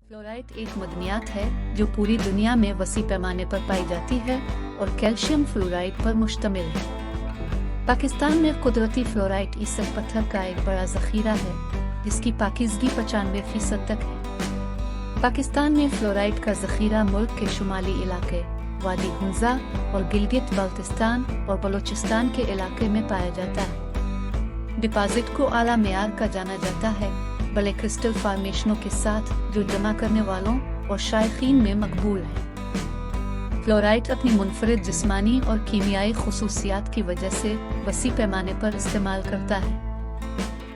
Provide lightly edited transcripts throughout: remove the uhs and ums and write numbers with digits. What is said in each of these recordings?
Fluoride एक मदनियात है जो पूरी दुनिया में वसी पैमाने पर पाई जाती है और कैल्शियम फ्लोराइड पर मुश्तमिल है। पाकिस्तान में कुदरती फ्लोराइड ईसक पत्थर का एक बड़ा जखीरा है जिसकी पाकीज़गी 95% तक है। पाकिस्तान में फ्लोराइड का जखीरा मुल्क के शुमाली इलाके वादी हुंजा और गिलगित बाल्टिस्तान और बलूचिस्तान के इलाके में पाया जाता है। डिपॉजिट को आला मेयार का जाना जाता है, बड़े क्रिस्टल फॉर्मेशनों के साथ जो जमा करने वालों और शायकीन में मकबूल है। फ्लोराइड अपनी मुनफरिद जिस्मानी और कीमियाई खुसूसियात की वजह से वसी पैमाने पर इस्तेमाल करता है।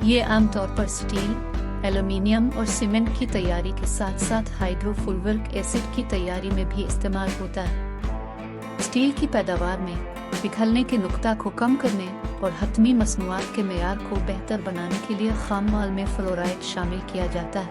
ये आमतौर पर स्टील, एल्यूमीनियम और सीमेंट की तैयारी के साथ साथ हाइड्रोफ्लोरिक एसिड की तैयारी में भी इस्तेमाल होता है। स्टील की पैदावार में पिघलने के नुक्ता को कम करने और हतमी मसनूआत के मेयार को बेहतर बनाने के लिए खाम माल में फ्लोराइड शामिल किया जाता है।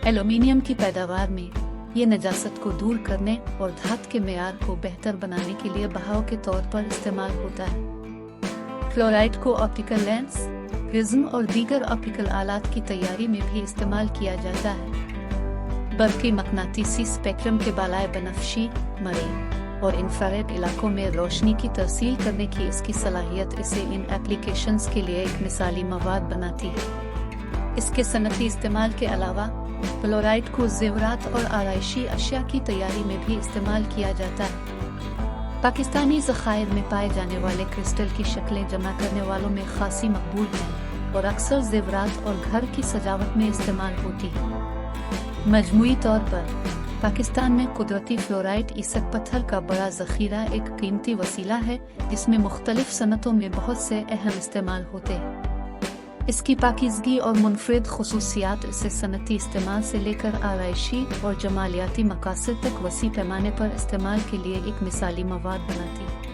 एल्यूमीनियम की पैदावार में ये नजासत को दूर करने और धात के मेयार को बेहतर बनाने के लिए बहाव के तौर पर इस्तेमाल होता है। फ्लोराइड को ऑप्टिकल लेंस, प्रिज्म और दीगर ऑप्टिकल आलात की तैयारी में भी इस्तेमाल किया जाता है। बरक़ी मकनातीसी स्पेक्ट्रम के बालाए बनफशी, मरीन और इंफ्रारेड इलाकों में रोशनी की तरसील करने की इसकी सलाहियत इसे इन एप्लीकेशंस के लिए एक मिसाली मवाद बनाती है। इसके सनती इस्तेमाल के अलावा फ्लोराइड को ज़ेवरात और आराइशी अशिया की तैयारी में भी इस्तेमाल किया जाता है। पाकिस्तानी ज़खायर में पाए जाने वाले क्रिस्टल की शक्लें जमा करने वालों में खासी मकबूल हैं और अक्सर ज़ेवरात और घर की सजावट में इस्तेमाल होती है। मजमूई तौर पर पाकिस्तान में कुदरती फ्लोराइड ईसक पत्थर का बड़ा जखीरा एक कीमती वसीला है जिसमें मुख्तलिफ सनतों में बहुत से अहम इस्तेमाल होते हैं। इसकी पाकीज़गी और मुनफरिद खुसूसियात इसे सनती इस्तेमाल से लेकर आराइशी और जमालियाती मकासद तक वसी पैमाने पर इस्तेमाल के लिए एक मिसाली मवाद बनाती है।